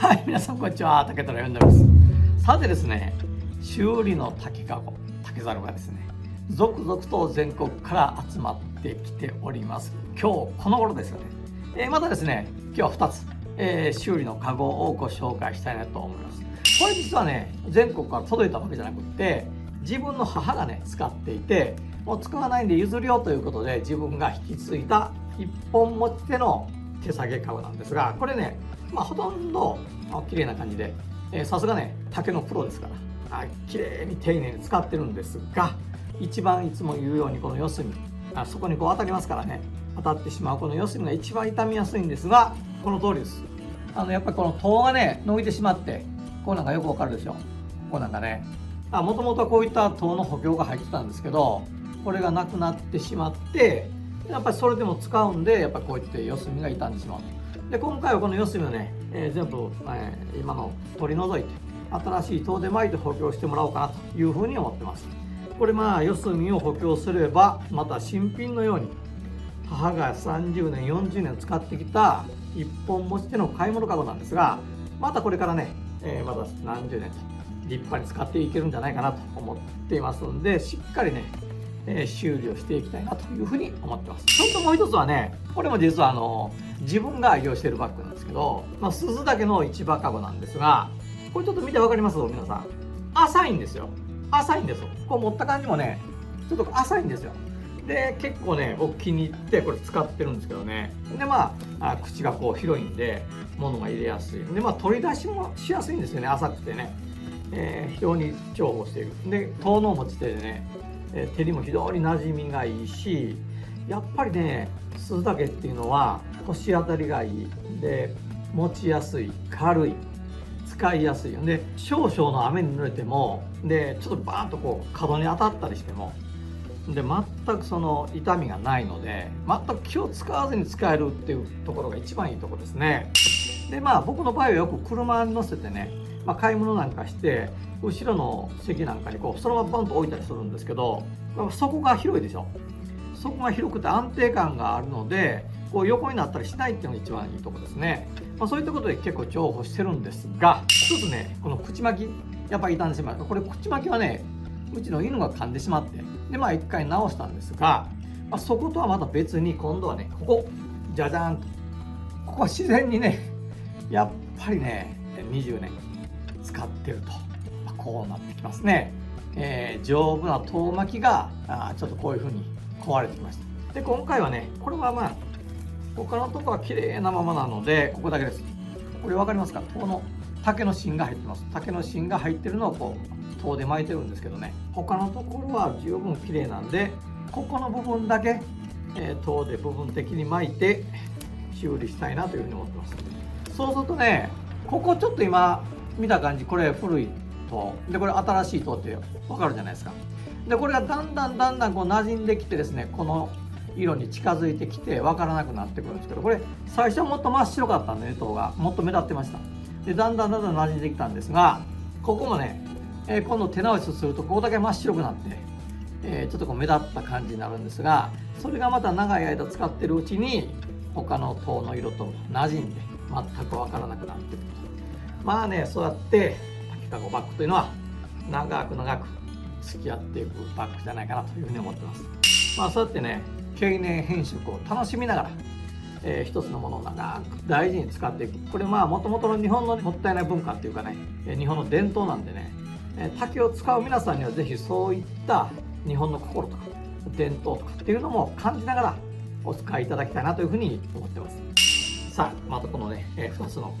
はい、皆さんこんにちは。竹虎呼んでます。さてですね、修理の竹かご、竹ざるがですね、続々と全国から集まってきております。今日この頃ですよね。またですね、今日は2つ、修理のかごをご紹介したいなと思います。これ実はね、全国から届いたわけじゃなくって、自分の母がね、使っていて、もう使わないんで譲るよということで、自分が引き継いだ一本持ち手の手提げかごなんですが、これね、ほとんど綺麗な感じで、さすがね、竹のプロですから、綺麗に丁寧に使ってるんですが、一番いつも言うようにこの四隅、そこにこう当たりますからね、当たってしまうこの四隅が一番傷みやすいんですが、この通りです。やっぱりこの塔がね、伸びてしまって、こうなんかよくわかるでしょ。ここなんかね、もともとはこういった塔の補強が入ってたんですけど、これがなくなってしまって、やっぱりそれでも使うんで、やっぱりこういって四隅が傷んでしまう。で今回はこの四隅をね、全部、今の取り除いて新しい塔で巻いて補強してもらおうかなというふうに思ってます。これ四隅を補強すればまた新品のように母が30年40年使ってきた一本持ち手の買い物かごなんですが、またこれからね、また何十年と立派に使っていけるんじゃないかなと思っていますので、しっかりね修理をしていきたいなというふうに思ってます。それともう一つはね、これも実は自分が愛用しているバッグなんですけど、鈴竹の市場かごなんですが、これちょっと見て分かります？皆さん、浅いんですよ。浅いんですよ。こう持った感じもね、ちょっと浅いんですよ。で結構ね、僕気に入ってこれ使ってるんですけどね。で口がこう広いんで物が入れやすい。で取り出しもしやすいんですよね、浅くてね。非常に重宝している。で塔の持ち手でね、手にも非常に馴染みがいいし、やっぱりね、鈴竹っていうのは腰当たりがいいで、持ちやすい、軽い、使いやすいで、少々の雨に濡れてもでちょっとバーンとこう角に当たったりしてもで全くその痛みがないので、全く気を使わずに使えるっていうところが一番いいところですね。で僕の場合はよく車に乗せてね、買い物なんかして後ろの席なんかにこうそのままバンと置いたりするんですけど、そこが広いでしょ。そこが広くて安定感があるので、こう横になったりしないっていうのが一番いいところですね。そういったことで結構重宝してるんですが、一つね、この口巻きやっぱり傷んでしまう。これ口巻きはね、うちの犬が噛んでしまって、で一回直したんですが、そことはまた別に今度はね、ここじゃじゃーんと、ここは自然にね、やっぱりね20年使ってると、こうなってきますね。丈夫な塔巻きがちょっとこういう風に壊れてきました。で今回はね、これは他のとこは綺麗なままなので、ここだけです。これ分かりますか？塔の竹の芯が入ってます。竹の芯が入ってるのをこう塔で巻いてるんですけどね、他のところは十分綺麗なんで、ここの部分だけ、塔で部分的に巻いて修理したいなというふうに思ってます。そうするとね、ここちょっと今見た感じ、これ古い塔で、これ新しい塔って分かるじゃないですか。でこれがだんだんこう馴染んできてですね、この色に近づいてきて分からなくなってくるんですけど、これ最初はもっと真っ白かったんでね、塔がもっと目立ってました。でだんだん馴染んできたんですが、ここもね、今度手直しするとここだけ真っ白くなって、ちょっとこう目立った感じになるんですが、それがまた長い間使ってるうちに他の塔の色と馴染んで全く分からなくなってくると。そうやって竹かごバッグというのは長く付き合っていくバッグじゃないかなというふうに思ってます。そうやってね、経年変色を楽しみながら、一つのものを長く大事に使っていく。これもともとの日本のもったいない文化っていうかね、日本の伝統なんでね、竹を使う皆さんにはぜひそういった日本の心とか伝統とかっていうのも感じながらお使いいただきたいなというふうに思ってます。さあまたこのね、2つの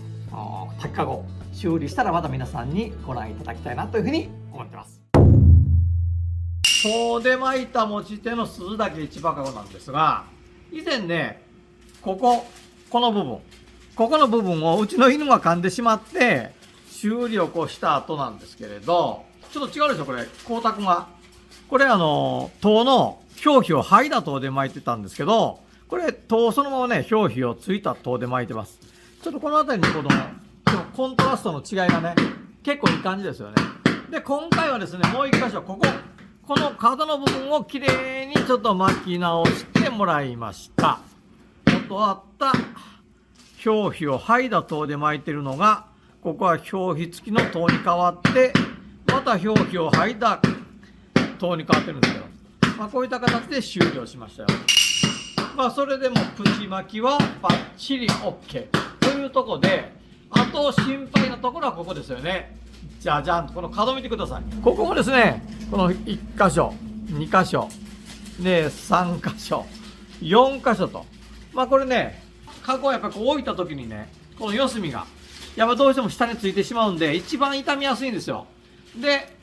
竹かご修理したらまた皆さんにご覧いただきたいなというふうに思ってます。塔で巻いた持ち手の鈴竹市場かごなんですが、以前ね、この部分をうちの犬が噛んでしまって修理をこうした後なんですけれど、ちょっと違うでしょこれ、光沢が。これ塔の表皮を剥いだ塔で巻いてたんですけど、これ塔そのままね、表皮をついた塔で巻いてます。ちょっとこの辺りにこのコントラストの違いがね、結構いい感じですよね。で今回はですね、もう一箇所この角の部分をきれいにちょっと巻き直してもらいました。元あった表皮を剥いだ塔で巻いてるのがここは表皮付きの塔に変わって、また表皮を剥いだ塔に変わってるんですよ。こういった形で終了しましたよ。それでもプチ巻きはバッチリ OK というところで、あと心配なところはここですよね。じゃじゃんと、この角見てください。ここもですね、この1箇所2箇所で3箇所4箇所と、これね、カゴをやっぱりこう置いた時にね、この四隅がやっぱどうしても下についてしまうんで、一番傷みやすいんですよ。で、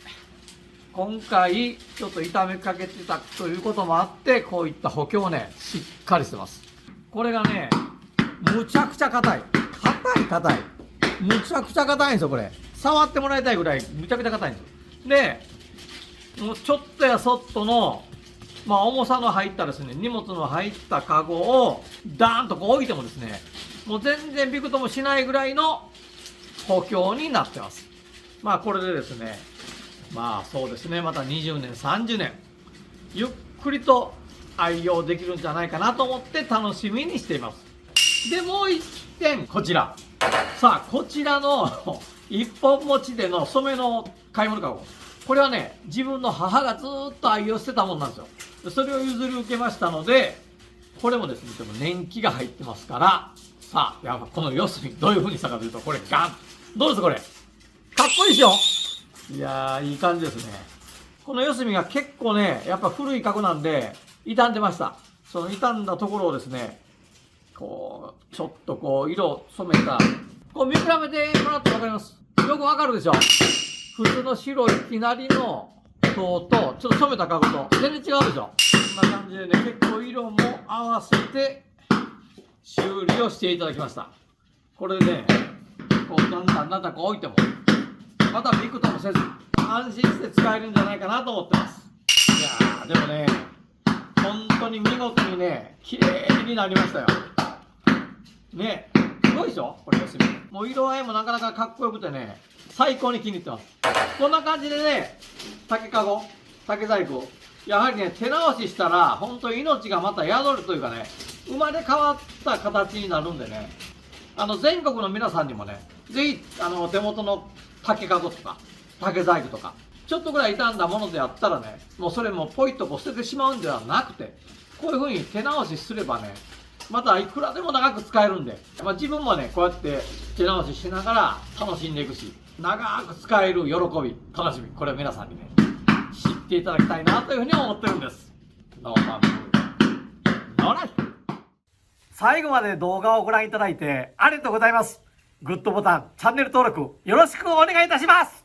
今回ちょっと痛めかけてたということもあって、こういった補強をね、しっかりしてます。これがね、むちゃくちゃ硬いむちゃくちゃ硬いんですよ。これ触ってもらいたいぐらいむちゃくちゃ硬いんですよ。で、もうちょっとやそっとの重さの入ったですね、荷物の入ったカゴをダーンとこう置いてもですね、もう全然びくともしないぐらいの補強になってます。これでですね、そうですね、また20年30年ゆっくりと愛用できるんじゃないかなと思って楽しみにしています。で、もう一点、こちら。こちらの一本持ちでの染めの買い物カゴ、これはね、自分の母がずっと愛用してたもんなんですよ。それを譲り受けましたので、これもですね、年季が入ってますから、やっぱこの四隅どういう風にしたかというと、これガン、どうですこれ、かっこいいでしょ。いやー、いい感じですね。この四隅が結構ね、やっぱ古いカゴなんで傷んでました。その傷んだところをですね、こうちょっとこう色染めた、こう見比べてもらって分かります。よくわかるでしょ。普通の白いきなりの塔とちょっと染めたカゴと全然違うでしょ。こんな感じでね、結構色も合わせて修理をしていただきました。これでね、こうだんだんこう置いてもまたびくともせず安心して使えるんじゃないかなと思ってます。いやー、でもね、本当に見事にね、綺麗になりましたよね。すごいでしょこれ。もう色合いもなかなかかっこよくてね、最高に気に入ってます。こんな感じでね、竹かご、竹細工、やはりね、手直ししたら本当に命がまた宿るというかね、生まれ変わった形になるんでね、全国の皆さんにもね、ぜひ手元の竹かごとか竹細工とかちょっとぐらい傷んだものであったらね、もうそれもポイッとこう捨ててしまうんではなくて、こういう風に手直しすればね、またいくらでも長く使えるんで、自分もね、こうやって手直ししながら楽しんでいくし、長く使える喜び、楽しみ、これを皆さんにね、知っていただきたいなというふうに思ってるんです。ノーマンブーノーライフ。最後まで動画をご覧いただいてありがとうございます。グッドボタン、チャンネル登録よろしくお願いいたします。